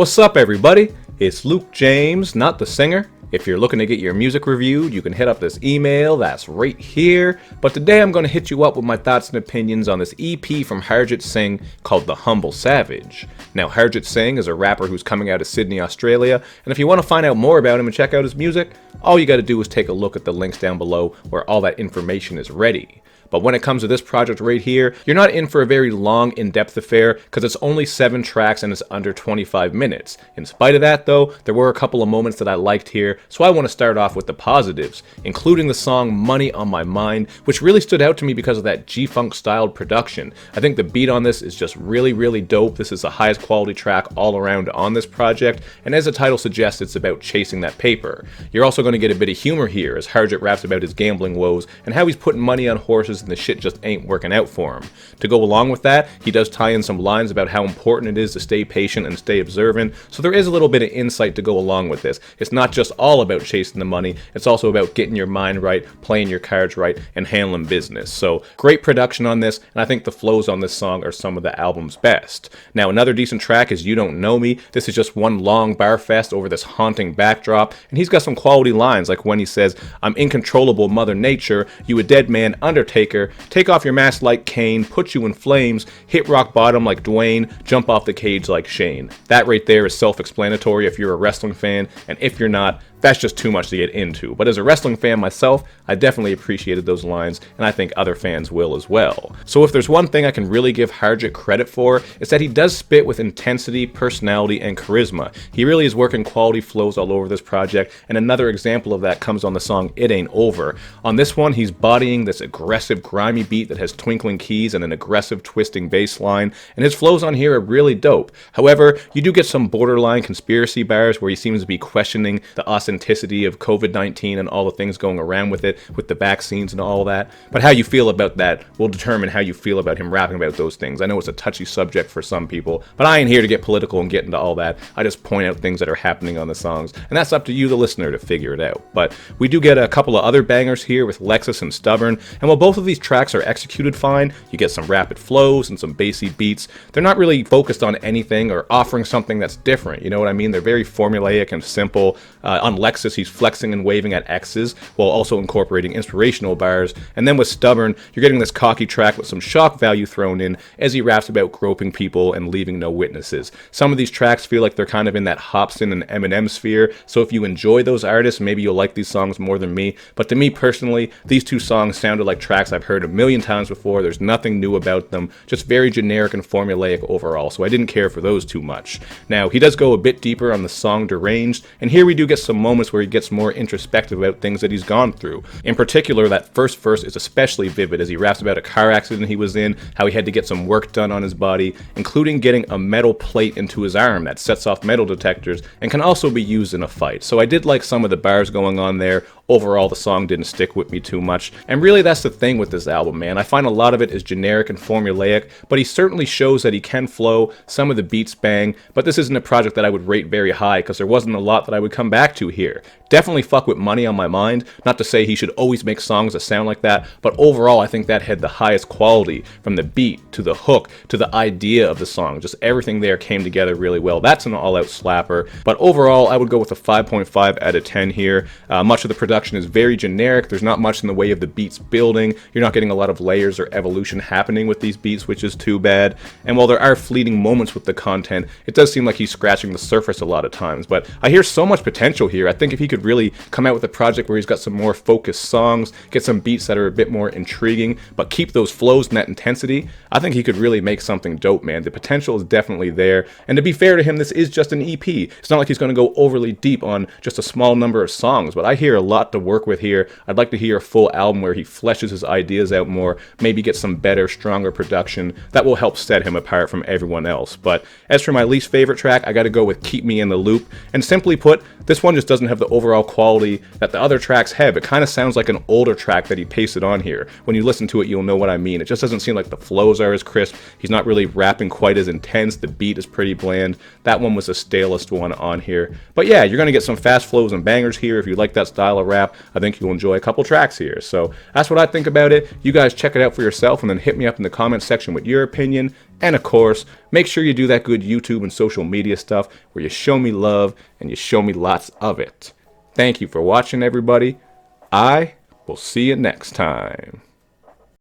What's up, everybody? It's Luke James, not the singer. If you're looking to get your music reviewed, you can hit up this email that's right here. But today I'm going to hit you up with my thoughts and opinions on this EP from Harjot Singh called The Humble Savage. Now, Harjot Singh is a rapper who's coming out of Sydney, Australia, and if you want to find out more about him and check out his music, all you got to do is take a look at the links down below where all that information is ready. But when it comes to this project right here, you're not in for a very long, in-depth affair because it's only 7 tracks and it's under 25 minutes. In spite of that though, there were a couple of moments that I liked here, so I want to start off with the positives, including the song Money on My Mind, which really stood out to me because of that G-Funk styled production. I think the beat on this is just really dope. This is the highest quality track all around on this project, and as the title suggests, it's about chasing that paper. You're also going to get a bit of humor here as Harjot raps about his gambling woes and how he's putting money on horses and the shit just ain't working out for him. To go along with that, he does tie in some lines about how important it is to stay patient and stay observant, so there is a little bit of insight to go along with this. It's not just all about chasing the money, it's also about getting your mind right, playing your cards right, and handling business. So, great production on this, and I think the flows on this song are some of the album's best. Now, another decent track is You Don't Know Me. This is just one long bar fest over this haunting backdrop, and he's got some quality lines, like when he says, "I'm incontrollable Mother Nature, you a dead man Undertaker, take off your mask like Kane, put you in flames, hit rock bottom like Dwayne, jump off the cage like Shane." That right there is self-explanatory if you're a wrestling fan, and if you're not, that's just too much to get into. But as a wrestling fan myself, I definitely appreciated those lines, and I think other fans will as well. So if there's one thing I can really give Harjot credit for, it's that he does spit with intensity, personality, and charisma. He really is working quality flows all over this project, and another example of that comes on the song It Ain't Over. On this one, he's bodying this aggressive, grimy beat that has twinkling keys and an aggressive, twisting bass line, and his flows on here are really dope. However, you do get some borderline conspiracy bars where he seems to be questioning the authenticity of COVID-19 and all the things going around with it, with the vaccines and all that. But how you feel about that will determine how you feel about him rapping about those things. I know it's a touchy subject for some people, but I ain't here to get political and get into all that. I just point out things that are happening on the songs, and that's up to you, the listener, to figure it out. But we do get a couple of other bangers here with Lexus and Stubborn, and while both of these tracks are executed fine, you get some rapid flows and some bassy beats. They're not really focused on anything or offering something that's different, you know what I mean? They're very formulaic and simple. On Lexus, he's flexing and waving at X's while also incorporating inspirational bars, and then with Stubborn, you're getting this cocky track with some shock value thrown in as he raps about groping people and leaving no witnesses. Some of these tracks feel like they're kind of in that Hopsin and Eminem sphere, so if you enjoy those artists, maybe you'll like these songs more than me, but to me personally, these two songs sounded like tracks I've heard a million times before. There's nothing new about them, just very generic and formulaic overall, so I didn't care for those too much. Now, he does go a bit deeper on the song Deranged, and here we do get some moments where he gets more introspective about things that he's gone through. In particular, that first verse is especially vivid as he raps about a car accident he was in, how he had to get some work done on his body, including getting a metal plate into his arm that sets off metal detectors and can also be used in a fight. So I did like some of the bars going on there. Overall, the song didn't stick with me too much, and really that's the thing with this album, man. I find a lot of it is generic and formulaic, but he certainly shows that he can flow, some of the beats bang, but this isn't a project that I would rate very high because there wasn't a lot that I would come back to here. Definitely fuck with Money on My Mind, not to say he should always make songs that sound like that, but overall I think that had the highest quality, from the beat to the hook to the idea of the song. Just everything there came together really well. That's an all-out slapper, but overall I would go with a 5.5 out of 10 here. Much of the production is very generic. There's not much in the way of the beats building. You're not getting a lot of layers or evolution happening with these beats, which is too bad. And while there are fleeting moments with the content, it does seem like he's scratching the surface a lot of times. But I hear so much potential here. I think if he could really come out with a project where he's got some more focused songs, get some beats that are a bit more intriguing, but keep those flows and that intensity, I think he could really make something dope, man. The potential is definitely there. And to be fair to him, this is just an EP. It's not like he's going to go overly deep on just a small number of songs, but I hear a lot to work with here. I'd like to hear a full album where he fleshes his ideas out more, maybe get some better, stronger production that will help set him apart from everyone else. But as for my least favorite track, I gotta go with Keep Me in the Loop, and simply put, this one just doesn't have the overall overall quality that the other tracks have. It kind of sounds like an older track that he pasted on here. When you listen to it, you'll know what I mean. It just doesn't seem like the flows are as crisp. He's not really rapping quite as intense. The beat is pretty bland. That one was the stalest one on here. But yeah, you're going to get some fast flows and bangers here. If you like that style of rap, I think you'll enjoy a couple tracks here. So that's what I think about it. You guys check it out for yourself and then hit me up in the comment section with your opinion. And of course, make sure you do that good YouTube and social media stuff where you show me love and you show me lots of it. Thank you for watching, everybody. I will see you next time.